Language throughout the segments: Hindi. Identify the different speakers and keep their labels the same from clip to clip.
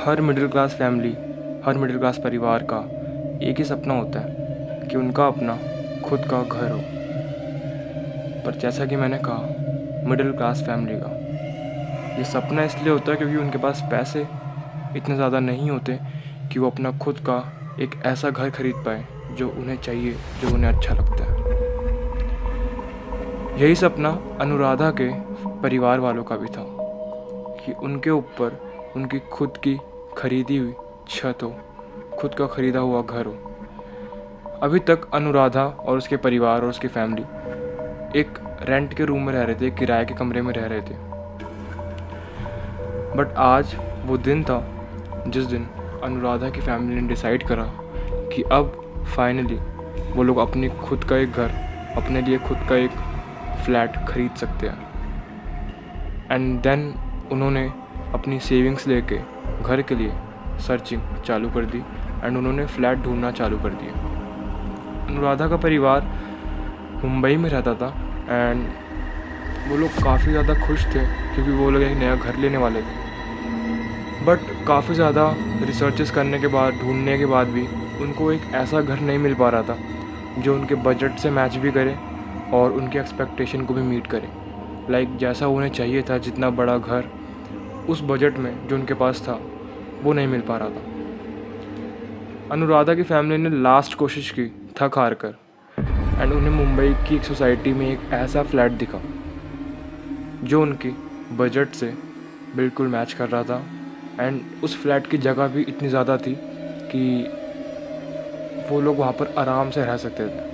Speaker 1: हर मिडिल क्लास फैमिली, हर मिडिल क्लास परिवार का एक ही सपना होता है कि उनका अपना खुद का घर हो। पर जैसा कि मैंने कहा, मिडिल क्लास फैमिली का ये सपना इसलिए होता है क्योंकि उनके पास पैसे इतने ज़्यादा नहीं होते कि वो अपना खुद का एक ऐसा घर खरीद पाए जो उन्हें चाहिए, जो उन्हें अच्छा लगता है। यही सपना अनुराधा के परिवार वालों का भी था कि उनके ऊपर उनकी खुद की खरीदी हुई छत हो, खुद का खरीदा हुआ घर हो। अभी तक अनुराधा और उसके परिवार और उसकी फैमिली एक रेंट के रूम में रह रहे थे, एक किराए के कमरे में रह रहे थे। बट आज वो दिन था जिस दिन अनुराधा की फैमिली ने डिसाइड करा कि अब फाइनली वो लोग अपनी खुद का एक घर, अपने लिए खुद का एक फ्लैट खरीद सकते हैं। एंड देन उन्होंने अपनी सेविंग्स लेके घर के लिए सर्चिंग चालू कर दी एंड उन्होंने फ्लैट ढूंढना चालू कर दिया। अनुराधा का परिवार मुंबई में रहता था एंड वो लोग काफ़ी ज़्यादा खुश थे क्योंकि वो लोग एक नया घर लेने वाले थे। बट काफ़ी ज़्यादा रिसर्चेस करने के बाद, ढूंढने के बाद भी उनको एक ऐसा घर नहीं मिल पा रहा था जो उनके बजट से मैच भी करे और उनके एक्सपेक्टेशन को भी मीट करे। लाइक जैसा उन्हें चाहिए था, जितना बड़ा घर उस बजट में जो उनके पास था वो नहीं मिल पा रहा था। अनुराधा की फैमिली ने लास्ट कोशिश की, थक हार कर, एंड उन्हें मुंबई की एक सोसाइटी में एक ऐसा फ्लैट दिखा जो उनकी बजट से बिल्कुल मैच कर रहा था। एंड उस फ्लैट की जगह भी इतनी ज़्यादा थी कि वो लोग वहाँ पर आराम से रह सकते थे।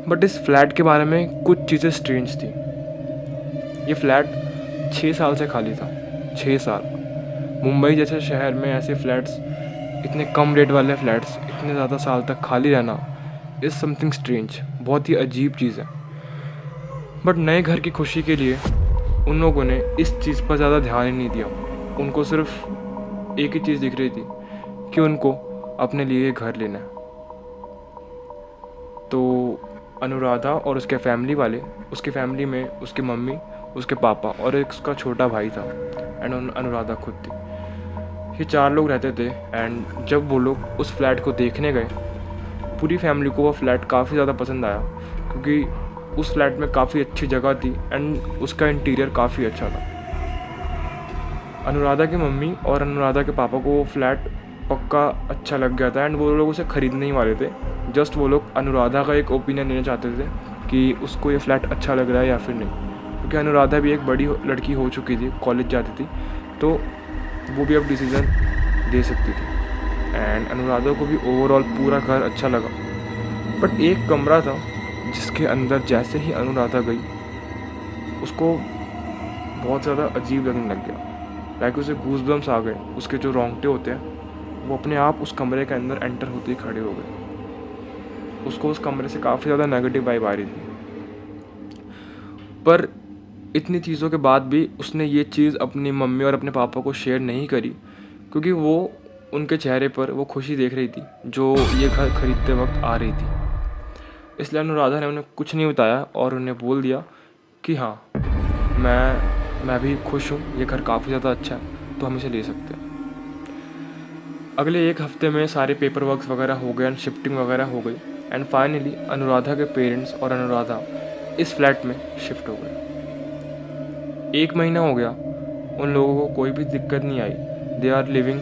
Speaker 1: बट इस फ्लैट के बारे में कुछ चीज़ें स्ट्रेंज थी। ये फ्लैट 6 साल से खाली था। 6 साल। मुंबई जैसे शहर में ऐसे फ्लैट्स, इतने कम रेट वाले फ्लैट्स इतने ज़्यादा साल तक खाली रहना इज़ समथिंग स्ट्रेंज, बहुत ही अजीब चीज़ है। बट नए घर की खुशी के लिए उन लोगों ने इस चीज़ पर ज़्यादा ध्यान ही नहीं दिया। उनको सिर्फ एक ही चीज़ दिख रही थी कि उनको अपने लिए घर लेना है। तो अनुराधा और उसके फैमिली वाले, उसकी फैमिली में उसकी मम्मी, उसके पापा और एक उसका छोटा भाई था एंड अनुराधा खुद थी। ये 4 लोग रहते थे। एंड जब वो लोग उस फ्लैट को देखने गए, पूरी फैमिली को वो फ्लैट काफ़ी ज़्यादा पसंद आया क्योंकि उस फ्लैट में काफ़ी अच्छी जगह थी एंड उसका इंटीरियर काफ़ी अच्छा था। अनुराधा की मम्मी और अनुराधा के पापा को वो फ्लैट पक्का अच्छा लग गया था एंड वो लोग उसे ख़रीदने ही वाले थे। जस्ट वो लोग अनुराधा का एक ओपिनियन लेना चाहते थे कि उसको ये फ्लैट अच्छा लग रहा है या फिर नहीं, क्योंकि अनुराधा भी एक बड़ी लड़की हो चुकी थी, कॉलेज जाती थी, तो वो भी अब डिसीज़न दे सकती थी। एंड अनुराधा को भी ओवरऑल पूरा घर अच्छा लगा। बट एक कमरा था जिसके अंदर जैसे ही अनुराधा गई उसको बहुत ज़्यादा अजीब लगने लग गया। लाइक उसे गूज़बम्स आ गए। उसके जो रोंगटे होते हैं वो अपने आप उस कमरे के अंदर एंटर होते ही खड़े हो गए। उसको उस कमरे से काफ़ी ज़्यादा नेगेटिव वाइब आ रही थी। पर इतनी चीज़ों के बाद भी उसने ये चीज़ अपनी मम्मी और अपने पापा को शेयर नहीं करी क्योंकि वो उनके चेहरे पर वो खुशी देख रही थी जो ये घर खरीदते वक्त आ रही थी। इसलिए अनुराधा ने उन्हें कुछ नहीं बताया और उन्हें बोल दिया कि हाँ, मैं भी खुश हूँ, ये घर काफ़ी ज़्यादा अच्छा है, तो हम इसे ले सकते हैं। अगले 1 हफ्ते में सारे पेपर वर्क्स वगैरह हो गए एंड शिफ्टिंग वगैरह हो गई एंड फाइनली अनुराधा के पेरेंट्स और अनुराधा इस फ्लैट में शिफ्ट हो गए। 1 महीना हो गया, उन लोगों को कोई भी दिक्कत नहीं आई। They are living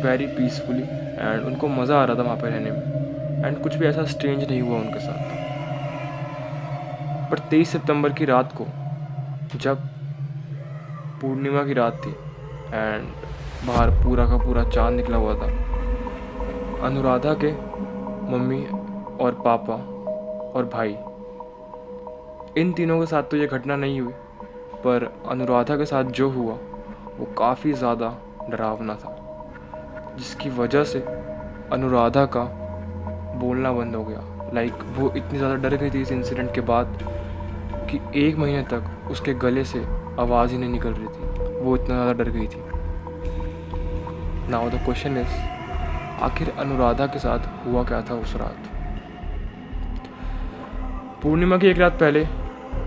Speaker 1: very peacefully and उनको मज़ा आ रहा था वहाँ पर रहने में एंड कुछ भी ऐसा स्ट्रेंज नहीं हुआ उनके साथ। पर 23 सितंबर की रात को, जब पूर्णिमा की रात थी एंड बाहर पूरा का पूरा चाँद निकला हुआ था, अनुराधा के मम्मी और पापा और भाई, इन तीनों के साथ तो ये घटना नहीं हुई, पर अनुराधा के साथ जो हुआ वो काफ़ी ज़्यादा डरावना था, जिसकी वजह से अनुराधा का बोलना बंद हो गया। लाइक वो इतनी ज़्यादा डर गई थी इस इंसिडेंट के बाद कि 1 महीने तक उसके गले से आवाज़ ही नहीं निकल रही थी। वो इतना ज़्यादा डर गई थी। नाउ द क्वेश्चन इज, आखिर अनुराधा के साथ हुआ क्या था उस रात? पूर्णिमा की एक रात पहले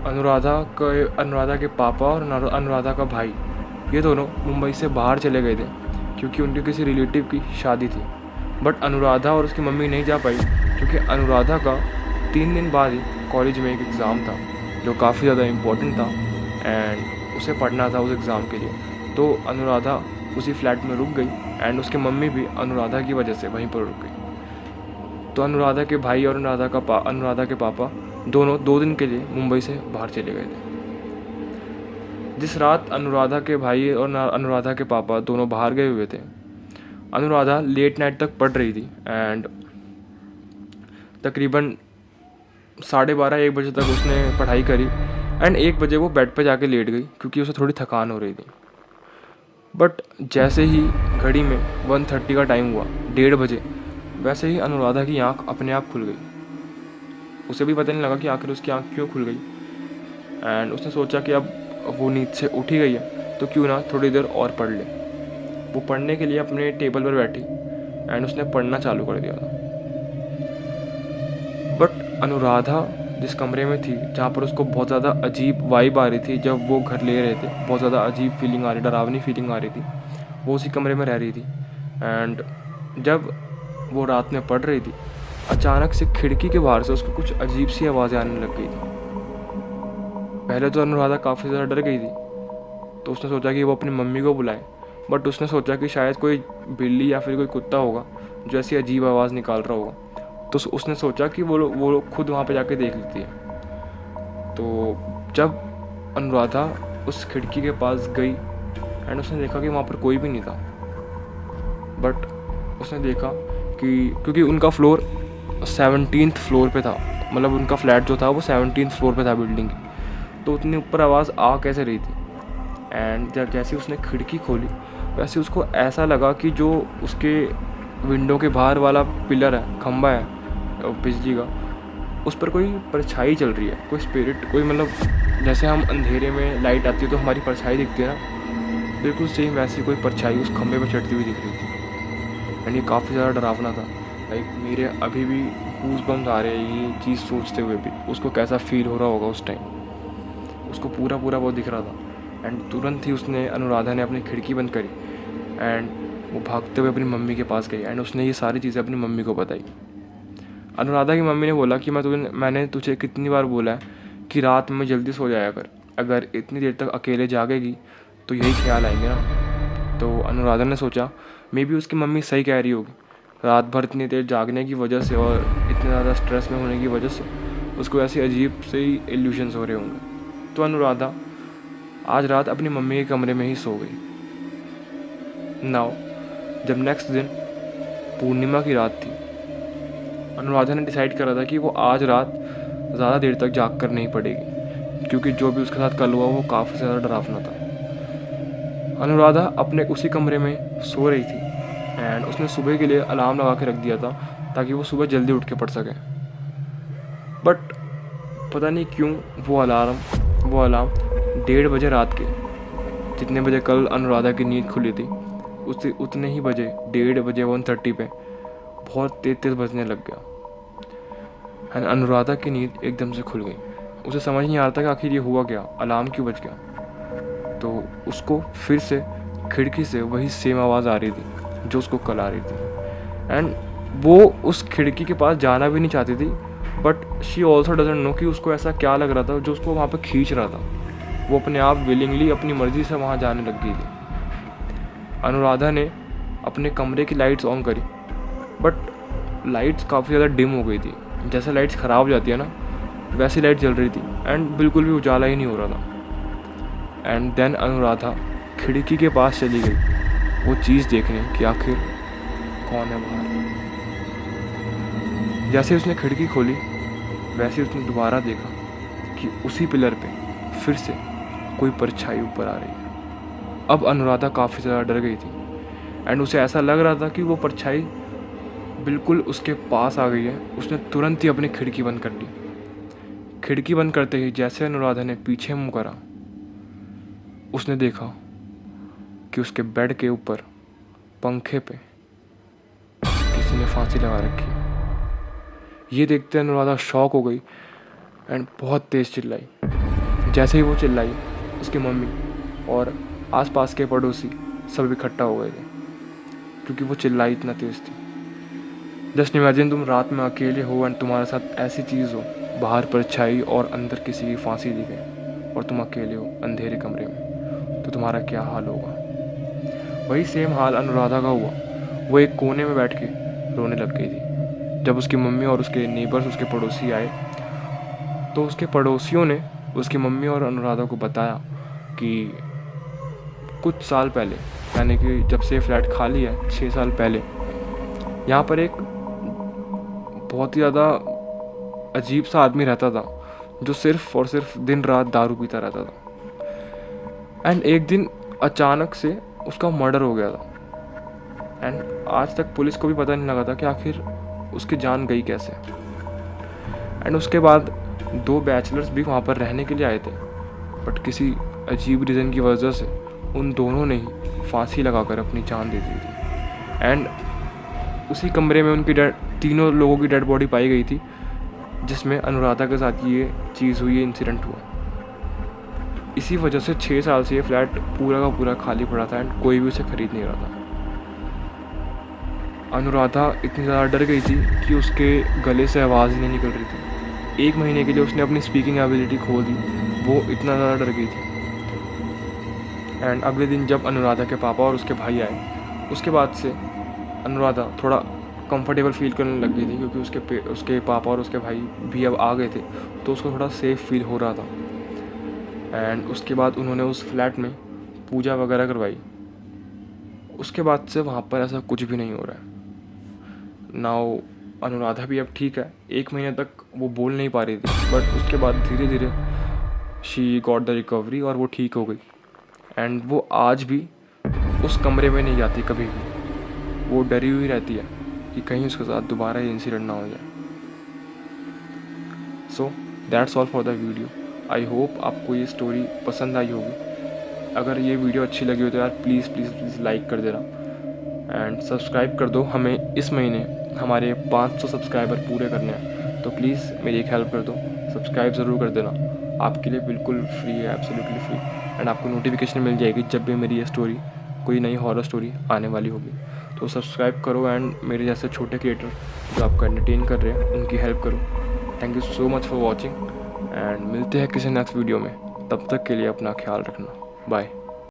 Speaker 1: अनुराधा के पापा और अनुराधा का भाई ये दोनों मुंबई से बाहर चले गए थे क्योंकि उनके किसी रिलेटिव की शादी थी। बट अनुराधा और उसकी मम्मी नहीं जा पाई क्योंकि अनुराधा का 3 दिन बाद ही कॉलेज में एक एग्ज़ाम था जो काफ़ी ज़्यादा इम्पोर्टेंट था एंड उसे पढ़ना था उस एग्ज़ाम के लिए। तो अनुराधा उसी फ्लैट में रुक गई एंड उसकी मम्मी भी अनुराधा की वजह से वहीं पर रुक गई। तो अनुराधा के भाई और अनुराधा के पापा दोनों 2 दिन के लिए मुंबई से बाहर चले गए थे। जिस रात अनुराधा के भाई और अनुराधा के पापा दोनों बाहर गए हुए थे, अनुराधा लेट नाइट तक पढ़ रही थी एंड तकरीबन 12:30-1 बजे तक उसने पढ़ाई करी एंड 1 बजे वो बेड पे जाके लेट गई क्योंकि उसे थोड़ी थकान हो रही थी। बट जैसे ही घड़ी में 1:30 का टाइम हुआ, 1:30 बजे, वैसे ही अनुराधा की आँख अपने आप खुल गई। उसे भी पता नहीं लगा कि आखिर उसकी आँख क्यों खुल गई एंड उसने सोचा कि अब वो नींद से उठ ही गई है तो क्यों ना थोड़ी देर और पढ़ ले। वो पढ़ने के लिए अपने टेबल पर बैठी एंड उसने पढ़ना चालू कर दिया था। बट अनुराधा जिस कमरे में थी, जहाँ पर उसको बहुत ज़्यादा अजीब वाइब आ रही थी जब वो घर ले रहे थे, बहुत ज़्यादा अजीब फीलिंग आ रही, डरावनी फीलिंग आ रही थी, वो उसी कमरे में रह रही थी। एंड जब वो रात में पढ़ रही थी, अचानक से खिड़की के बाहर से उसको कुछ अजीब सी आवाज़ें आने लग गई थी। पहले तो अनुराधा काफ़ी ज़्यादा डर गई थी, तो उसने सोचा कि वो अपनी मम्मी को बुलाए। बट उसने सोचा कि शायद कोई बिल्ली या फिर कोई कुत्ता होगा जो ऐसी अजीब आवाज़ निकाल रहा होगा, तो उसने सोचा कि वो लोग खुद वहाँ पे जाके देख लेती है। तो जब अनुराधा उस खिड़की के पास गई एंड उसने देखा कि वहाँ पर कोई भी नहीं था। बट उसने देखा कि क्योंकि उनका फ्लोर 17th फ्लोर पे था, मतलब उनका फ्लैट जो था वो 17th फ्लोर पे था बिल्डिंग की, तो उतनी ऊपर आवाज़ आ कैसे रही थी। एंड जब जैसे उसने खिड़की खोली, वैसे उसको ऐसा लगा कि जो उसके विंडो के बाहर वाला पिलर है, खंबा है बिजली का, उस पर कोई परछाई चल रही है, कोई स्पिरिट, कोई मतलब जैसे हम अंधेरे में लाइट आती है तो हमारी परछाई दिखती है ना, बिल्कुल सेम वैसी कोई परछाई उस खंबे पर चढ़ती हुई दिख रही थी। एंड ये काफ़ी ज़्यादा डरावना था। लाइक मेरे अभी भी गूज़ बम्स आ रहे हैं ये चीज़ सोचते हुए भी, उसको कैसा फील हो रहा होगा उस टाइम। उसको पूरा वो दिख रहा था एंड तुरंत ही अनुराधा ने अपनी खिड़की बंद करी एंड वो भागते हुए अपनी मम्मी के पास गई एंड उसने ये सारी चीज़ें अपनी मम्मी को बताई। अनुराधा की मम्मी ने बोला कि मैंने तुझे कितनी बार बोला है कि रात में जल्दी सो जाया कर, अगर इतनी देर तक अकेले जागेगी तो यही ख्याल आएंगे ना। तो अनुराधा ने सोचा मे बी उसकी मम्मी सही कह रही होगी, रात भर इतनी देर जागने की वजह से और इतने ज़्यादा स्ट्रेस में होने की वजह से उसको ऐसी अजीब से ही इल्यूशंस हो रहे होंगे। तो अनुराधा आज रात अपनी मम्मी के कमरे में ही सो गई। नाउ जब नेक्स्ट दिन पूर्णिमा की रात थी, अनुराधा ने डिसाइड करा था कि वो आज रात ज़्यादा देर तक जाग कर नहीं पड़ेगी क्योंकि जो भी उसके साथ कल हुआ वो काफ़ी ज़्यादा डरावना था। अनुराधा अपने उसी कमरे में सो रही थी एंड उसने सुबह के लिए अलार्म लगा के रख दिया था ताकि वो सुबह जल्दी उठ के पढ़ सके। बट पता नहीं क्यों वो अलार्म 1:30 बजे रात के, जितने बजे कल अनुराधा की नींद खुली थी, उतने ही बजे 1:30 बजे 1:30 पे बहुत तेज़ बजने लग गया एंड अनुराधा की नींद एकदम से खुल गई। उसे समझ नहीं आ रहा था कि आखिर ये हुआ क्या, अलार्म क्यों बज गया। तो उसको फिर से खिड़की से वही सेम आवाज़ आ रही थी जो उसको कल आ रही थी एंड वो उस खिड़की के पास जाना भी नहीं चाहती थी। But she also doesn't know कि उसको ऐसा क्या लग रहा था जो उसको वहाँ पे खींच रहा था। वो अपने आप विलिंगली अपनी मर्ज़ी से वहाँ जाने लग गई थी। अनुराधा ने अपने कमरे की लाइट्स ऑन करी बट लाइट्स काफ़ी ज़्यादा डिम हो गई थी। जैसे लाइट्स ख़राब हो जाती है ना, वैसी लाइट जल रही थी एंड बिल्कुल भी उजाला ही नहीं हो रहा था। एंड देन अनुराधा खिड़की के पास चली गई वो चीज़ देखने कि आखिर कौन है बाहर। जैसे उसने खिड़की खोली वैसे उसने दोबारा देखा कि उसी पिलर पे फिर से कोई परछाई ऊपर आ रही है। अब अनुराधा काफ़ी ज़्यादा डर गई थी एंड उसे ऐसा लग रहा था कि वो परछाई बिल्कुल उसके पास आ गई है। उसने तुरंत ही अपनी खिड़की बंद कर ली। खिड़की बंद करते ही जैसे अनुराधा ने पीछे मुँह करा, उसने देखा कि उसके बेड के ऊपर पंखे पे किसी ने फांसी लगा रखी है। ये देखते अनुराधा शॉक हो गई एंड बहुत तेज़ चिल्लाई। जैसे ही वो चिल्लाई, उसकी मम्मी और आसपास के पड़ोसी सब इकट्ठा हो गए थे क्योंकि वो चिल्लाई इतना तेज़ थी। जस्ट इमेजिन तुम रात में अकेले हो एंड तुम्हारे साथ ऐसी चीज़ हो, बाहर परछाई और अंदर किसी की फांसी दी गई और तुम अकेले हो अंधेरे कमरे में, तो तुम्हारा क्या हाल होगा। वही सेम हाल अनुराधा का हुआ। वो एक कोने में बैठ के रोने लग गई थी। जब उसकी मम्मी और उसके नेबर्स, उसके पड़ोसी आए तो उसके पड़ोसियों ने उसकी मम्मी और अनुराधा को बताया कि कुछ साल पहले, यानी कि जब से फ्लैट खाली है 6 साल पहले, यहाँ पर एक बहुत ही ज़्यादा अजीब सा आदमी रहता था जो सिर्फ और सिर्फ दिन रात दारू पीता रहता था। एंड एक दिन अचानक से उसका मर्डर हो गया था एंड आज तक पुलिस को भी पता नहीं लगा था कि आखिर उसकी जान गई कैसे। एंड उसके बाद 2 बैचलर्स भी वहाँ पर रहने के लिए आए थे, बट किसी अजीब रीज़न की वजह से उन दोनों ने ही फांसी लगाकर अपनी जान दे दी थी। एंड उसी कमरे में उनकी तीनों लोगों की डेड बॉडी पाई गई थी, जिसमें अनुराधा के साथ ये चीज़ हुई, ये इंसिडेंट हुआ। इसी वजह से 6 साल से ये फ्लैट पूरा का पूरा खाली पड़ा था एंड कोई भी उसे खरीद नहीं रहा था। अनुराधा इतनी ज़्यादा डर गई थी कि उसके गले से आवाज़ ही नहीं निकल रही थी। 1 महीने के लिए उसने अपनी स्पीकिंग एबिलिटी खो दी, वो इतना ज़्यादा डर गई थी। एंड अगले दिन जब अनुराधा के पापा और उसके भाई आए, उसके बाद से अनुराधा थोड़ा कंफर्टेबल फील करने लग गई थी क्योंकि उसके पापा और उसके भाई भी अब आ गए थे, तो उसको थोड़ा सेफ फील हो रहा था। एंड उसके बाद उन्होंने उस फ्लैट में पूजा वगैरह करवाई। उसके बाद से वहाँ पर ऐसा कुछ भी नहीं हो रहा है। नाउ अनुराधा भी अब ठीक है। 1 महीने तक वो बोल नहीं पा रही थी, बट उसके बाद धीरे धीरे शी गॉट द रिकवरी और वो ठीक हो गई। एंड वो आज भी उस कमरे में नहीं जाती कभी भी। वो डरी हुई रहती है कि कहीं उसके साथ दोबारा ये इंसिडेंट ना हो जाए। So that's all for the video. I hope आपको ये स्टोरी पसंद आई होगी। अगर ये वीडियो अच्छी लगी हो तो यार प्लीज़ प्लीज़ प्लीज़ लाइक कर देना एंड सब्सक्राइब कर दो। हमें इस महीने हमारे 500 सब्सक्राइबर पूरे करने हैं, तो प्लीज़ मेरी एक हेल्प कर दो, सब्सक्राइब ज़रूर कर देना। आपके लिए बिल्कुल फ्री है, एब्सोल्युटली फ्री। एंड आपको नोटिफिकेशन मिल जाएगी जब भी मेरी ये स्टोरी, कोई नई हॉरर स्टोरी आने वाली होगी। तो सब्सक्राइब करो एंड मेरे जैसे छोटे क्रिएटर जो आपको एंटरटेन कर रहे हैं उनकी हेल्प करो। Thank you so much for watching and मिलते हैं किसी नेक्स्ट वीडियो में। तब तक के लिए अपना ख्याल रखना। बाय।